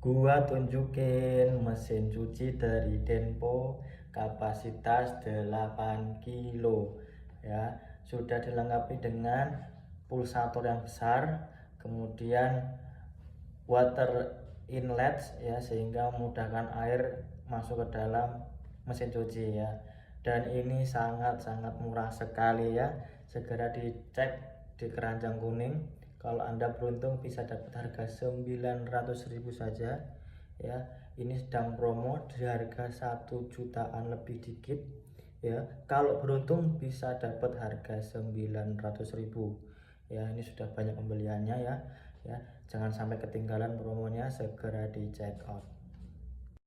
Gua tunjukin mesin cuci dari Denpo kapasitas 8 kilo ya. Sudah dilengkapi dengan pulsator yang besar, kemudian water inlet ya, sehingga memudahkan air masuk ke dalam mesin cuci ya. Dan ini sangat-sangat murah sekali ya. Segera dicek di keranjang kuning. Kalau Anda beruntung bisa dapat harga 900.000 saja ya. Ini sedang promo di harga 1 jutaan lebih dikit ya. Kalau beruntung bisa dapat harga 900.000 ya. Ini sudah banyak pembeliannya ya. Jangan sampai ketinggalan promonya, segera di check out.